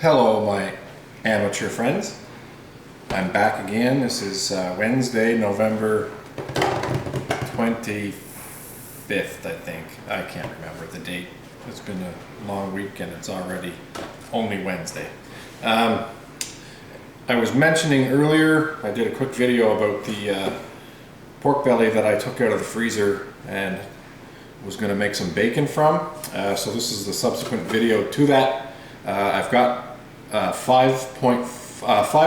Hello my amateur friends. I'm back again. This is Wednesday, November 25th, I think. I can't remember the date. It's been a long week and it's already only Wednesday. I was mentioning earlier, I did a quick video about the pork belly that I took out of the freezer and was going to make some bacon from. So this is the subsequent video to that. I've got 5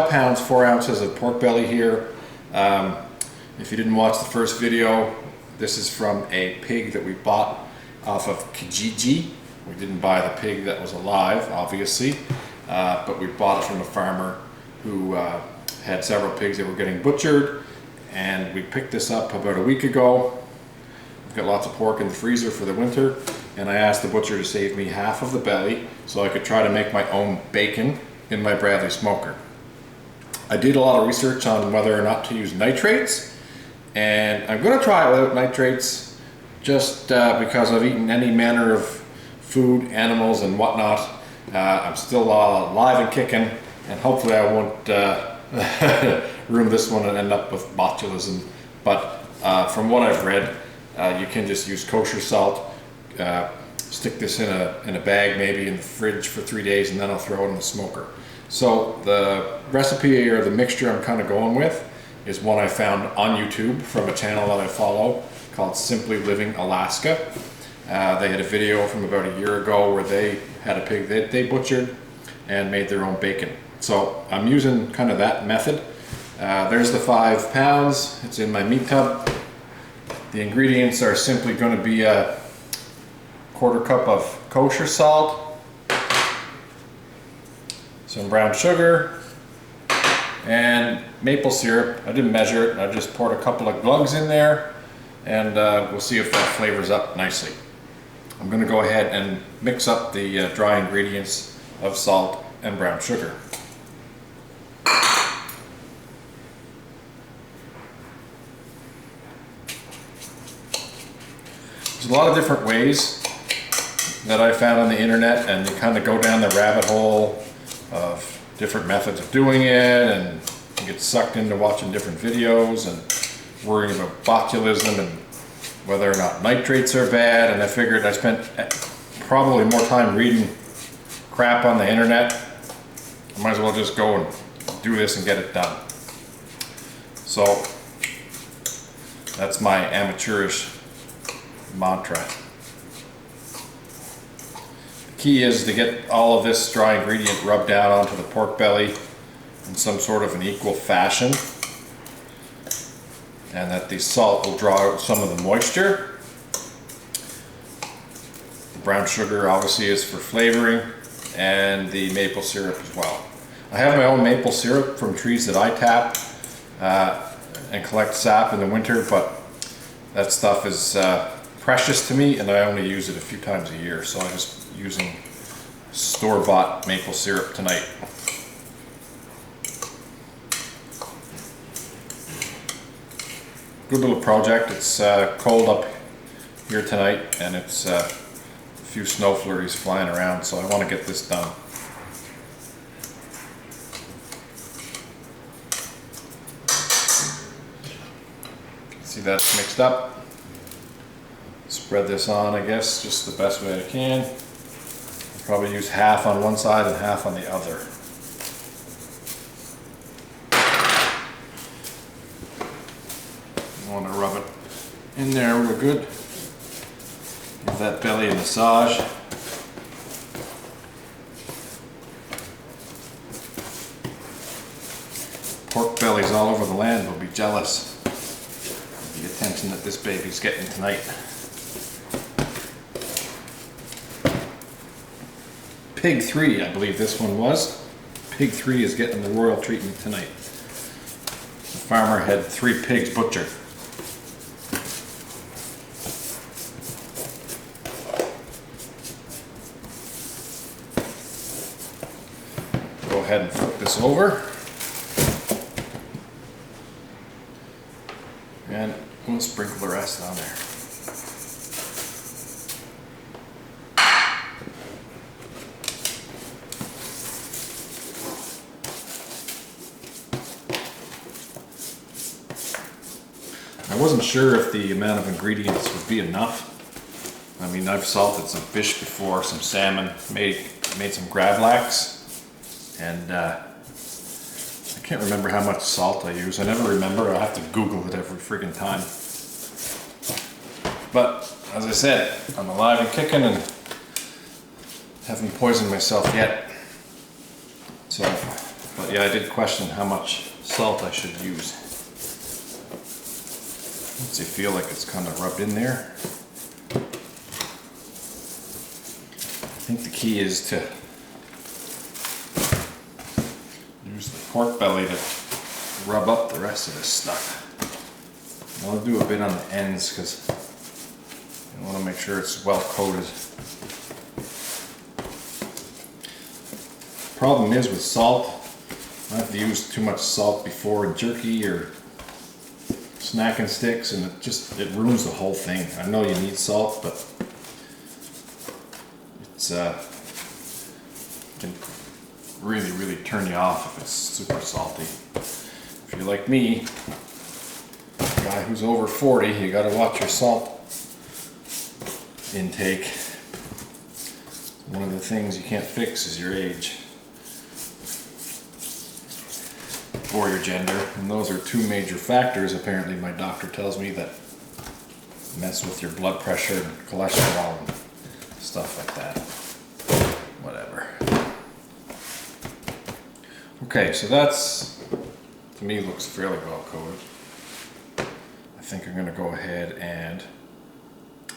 pounds 4 ounces of pork belly here. If you didn't watch the first video, this is from a pig that we bought off of Kijiji. We didn't buy the pig that was alive, obviously, but we bought it from a farmer who had several pigs that were getting butchered, and we picked this up about a week ago. We've got lots of pork in the freezer for the winter, and I asked the butcher to save me half of the belly so I could try to make my own bacon in my Bradley smoker. I did a lot of research on whether or not to use nitrates, and I'm going to try it without nitrates just because I've eaten any manner of food, animals and whatnot. I'm still alive and kicking, and hopefully I won't ruin this one and end up with botulism. But from what I've read, you can just use kosher salt, stick this in a bag, maybe in the fridge for 3 days, and then I'll throw it in the smoker. So the recipe or the mixture I'm kind of going with is one I found on YouTube from a channel that I follow called Simply Living Alaska. They had a video from about a year ago where they had a pig that they butchered and made their own bacon. So I'm using kind of that method. There's the 5 pounds. It's in my meat tub. The ingredients are simply going to be a 1/4 cup of kosher salt, some brown sugar, and maple syrup. I didn't measure it. I just poured a couple of glugs in there, and we'll see if that flavors up nicely. I'm going to go ahead and mix up the dry ingredients of salt and brown sugar. There's a lot of different ways that I found on the internet, and you kind of go down the rabbit hole of different methods of doing it, and you get sucked into watching different videos and worrying about botulism and whether or not nitrates are bad. And I figured I spent probably more time reading crap on the internet. I might as well just go and do this and get it done. So that's my amateurish mantra. The key is to get all of this dry ingredient rubbed down onto the pork belly in some sort of an equal fashion, and that the salt will draw out some of the moisture. The brown sugar obviously is for flavoring, and the maple syrup as well. I have my own maple syrup from trees that I tap and collect sap in the winter, but that stuff is precious to me, and I only use it a few times a year, so I'm just using store-bought maple syrup tonight. Good little project. It's cold up here tonight, and it's a few snow flurries flying around, so I want to get this done. See, that's mixed up. Spread this on, I guess, just the best way I can. I'll probably use half on one side and half on the other. I want to rub it in there real good. Give that belly a massage. Pork bellies all over the land will be jealous of the attention that this baby's getting tonight. Pig 3, I believe this one was. Pig 3 is getting the royal treatment tonight. The farmer had 3 pigs butchered. Go ahead and flip this over. And we'll sprinkle the rest on there. wasn't sure if the amount of ingredients would be enough. I mean, I've salted some fish before, some salmon, made some gravlax, and I can't remember how much salt I use. I never remember. I have to Google it every freaking time. But as I said, I'm alive and kicking and haven't poisoned myself yet. So, but yeah, I did question how much salt I should use. Once you feel like it's kind of rubbed in there. I think the key is to use the pork belly to rub up the rest of this stuff. I'll do a bit on the ends because I want to make sure it's well coated. Problem is with salt, I have to use too much salt before jerky or snacking sticks, and it ruins the whole thing. I know you need salt, but it's can really turn you off if it's super salty. If you're like me, a guy who's over 40, you got to watch your salt intake. One of the things you can't fix is your age or your gender, and those are two major factors. Apparently, my doctor tells me that mess with your blood pressure and cholesterol and stuff like that. Whatever. Okay, so that's, to me, looks fairly well coated. I think I'm going to go ahead and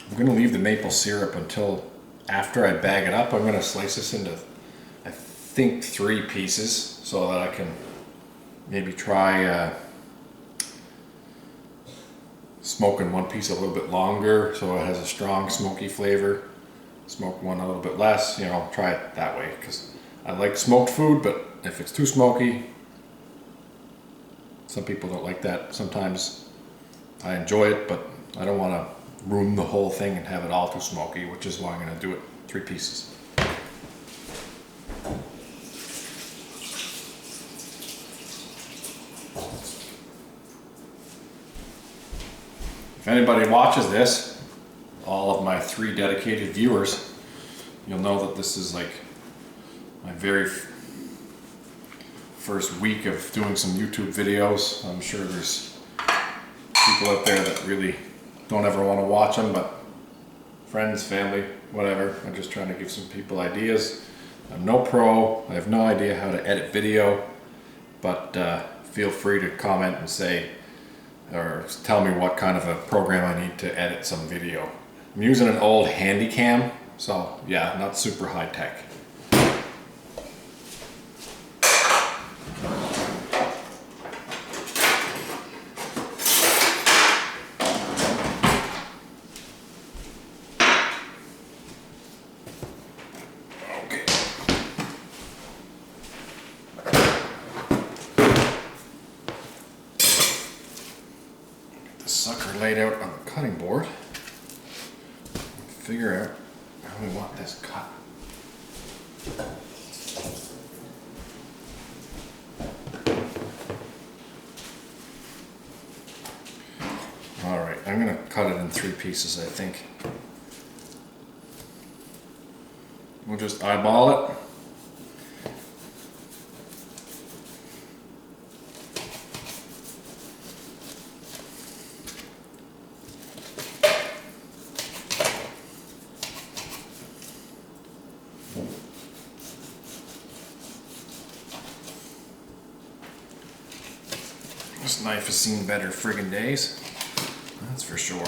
I'm going to leave the maple syrup until after I bag it up. I'm going to slice this into, I think, 3 pieces so that I can maybe try smoking one piece a little bit longer so it has a strong smoky flavor. Smoke one a little bit less, you know, try it that way, because I like smoked food, but if it's too smoky, some people don't like that. Sometimes I enjoy it, but I don't want to ruin the whole thing and have it all too smoky, which is why I'm going to do it 3 pieces. If anybody watches this, all of my 3 dedicated viewers, you'll know that this is like my very first week of doing some YouTube videos. I'm sure there's people out there that really don't ever want to watch them, but friends, family, whatever. I'm just trying to give some people ideas. I'm no pro. I have no idea how to edit video, but feel free to comment and say, or tell me what kind of a program I need to edit some video. I'm using an old Handycam, so yeah, not super high tech. Okay. Get the sucker laid out on the cutting board. Figure out how we want this cut. Alright, I'm going to cut it in 3 pieces, I think. We'll just eyeball it. This knife has seen better friggin' days, that's for sure.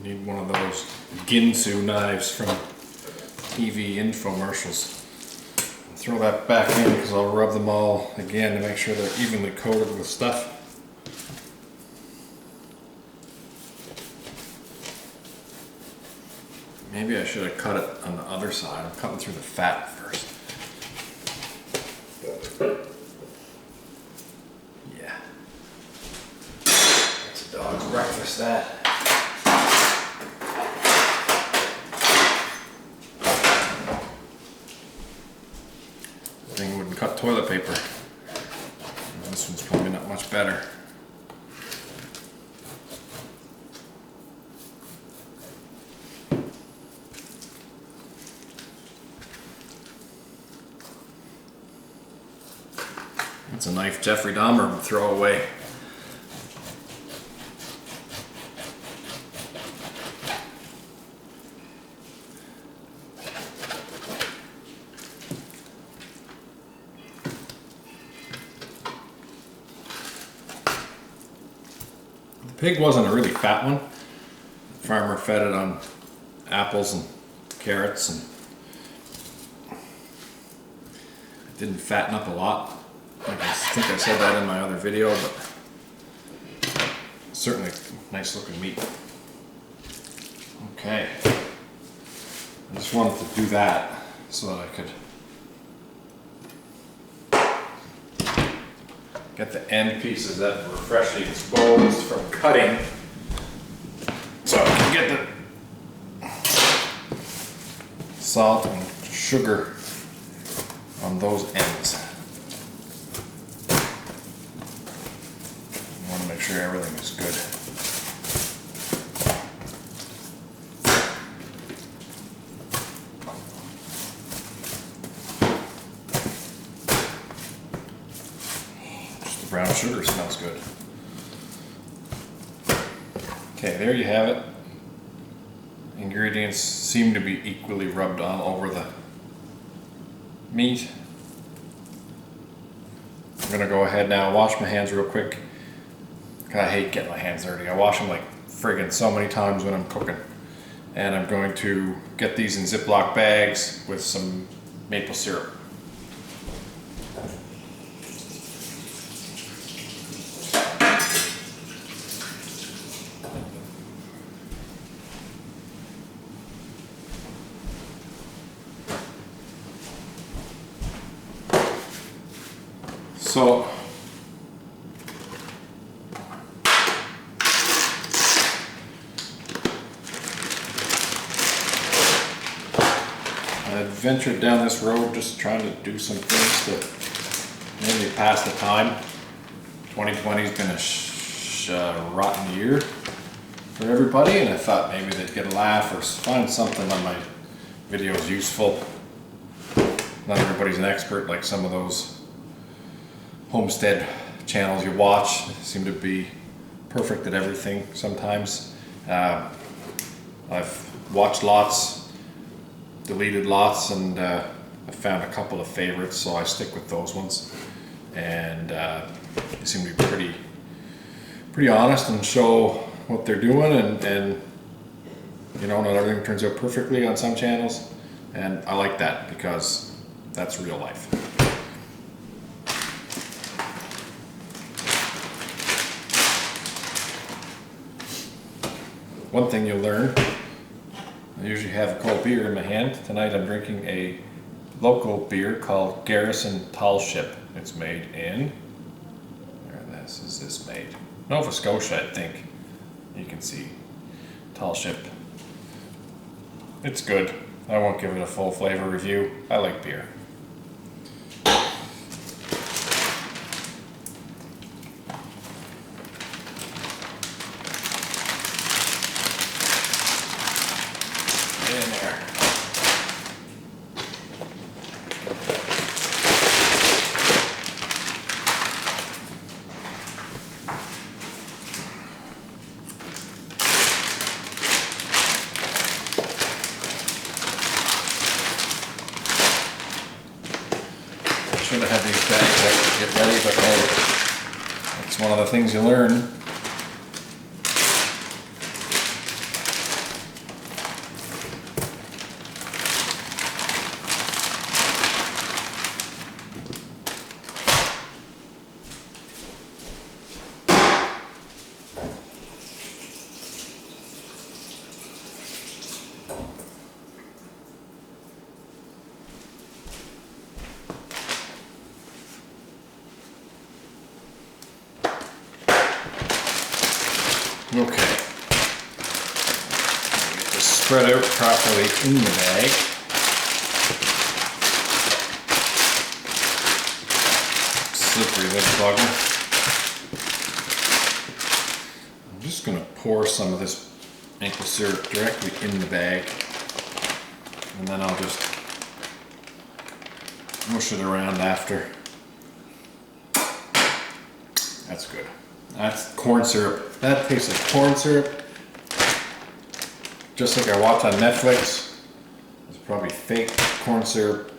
Need one of those Ginsu knives from TV infomercials. Throw that back in because I'll rub them all again to make sure they're evenly coated with stuff. Maybe I should have cut it on the other side. I'm cutting through the fat first. Yeah. breakfast that. Thing wouldn't cut toilet paper. This one's probably not much better. It's a knife Jeffrey Dahmer would throw away. The pig wasn't a really fat one. The farmer fed it on apples and carrots and it didn't fatten up a lot. I think I said that in my other video, but certainly nice looking meat. Okay, I just wanted to do that so that I could get the end pieces that were freshly exposed from cutting, so I can get the salt and sugar on those ends. Make sure everything is good. Just the brown sugar smells good. Okay, there you have it. Ingredients seem to be equally rubbed all over the meat. I'm gonna go ahead now, wash my hands real quick. I hate getting my hands dirty. I wash them like friggin' so many times when I'm cooking. And I'm going to get these in Ziploc bags with some maple syrup. So I ventured down this road just trying to do some things to mainly pass the time. 2020's been a rotten year for everybody, and I thought maybe they'd get a laugh or find something on my videos useful. Not everybody's an expert like some of those homestead channels you watch. They seem to be perfect at everything sometimes. I've watched lots, deleted lots, and I found a couple of favorites, so I stick with those ones. And they seem to be pretty honest and show what they're doing, and you know, not everything turns out perfectly on some channels, and I like that because that's real life. One thing you'll learn, I usually have a cold beer in my hand. Tonight I'm drinking a local beer called Garrison Tall Ship. It's made in, where is this made? Nova Scotia, I think. You can see Tall Ship. It's good. I won't give it a full flavor review. I like beer. In there. Should have had these bags out to get ready, but hey, that's one of the things you learn. spread out properly in the bag. Slippery lip bugger. I'm just going to pour some of this maple syrup directly in the bag, and then I'll just mush it around after. That's good. That's corn syrup. That tastes like corn syrup. Just like I watch on Netflix. It's probably fake corn syrup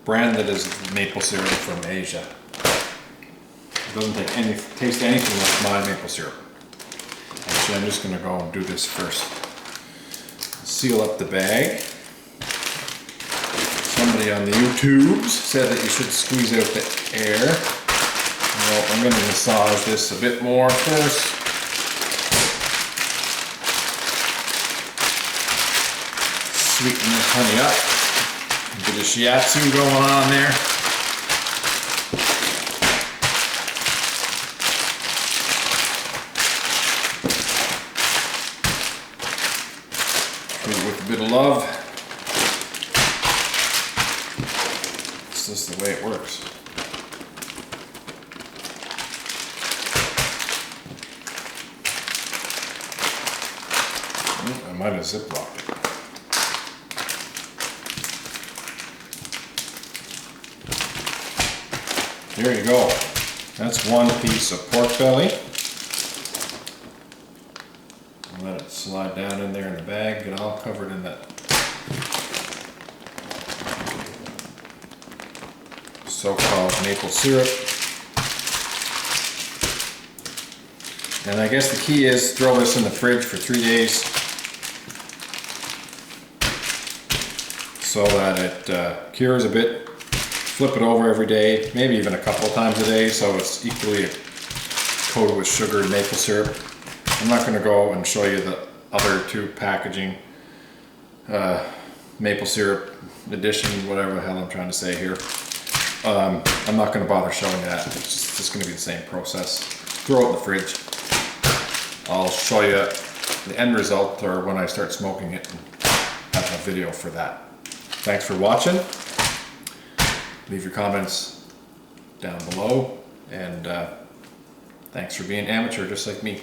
branded as maple syrup from Asia. It doesn't taste anything like my maple syrup. Actually, I'm just going to go and do this first. Seal up the bag. Somebody on the YouTubes said that you should squeeze out the air. Well, I'm going to massage this a bit more first. Sweeten this honey up. A bit of shiatsu going on there. Treat it with a bit of love. It's just the way it works. I might have ziplocked it. There you go. That's one piece of pork belly. I'll let it slide down in there in the bag, get all covered in that so-called maple syrup. And I guess the key is throw this in the fridge for 3 days so that it cures a bit. Flip it over every day, maybe even a couple of times a day, so it's equally coated with sugar and maple syrup. I'm not going to go and show you the other two packaging maple syrup addition, whatever the hell I'm trying to say here. I'm not going to bother showing you that. It's just going to be the same process. Throw it in the fridge. I'll show you the end result, or when I start smoking it, and have a video for that. Thanks for watching. Leave your comments down below, and thanks for being amateur just like me.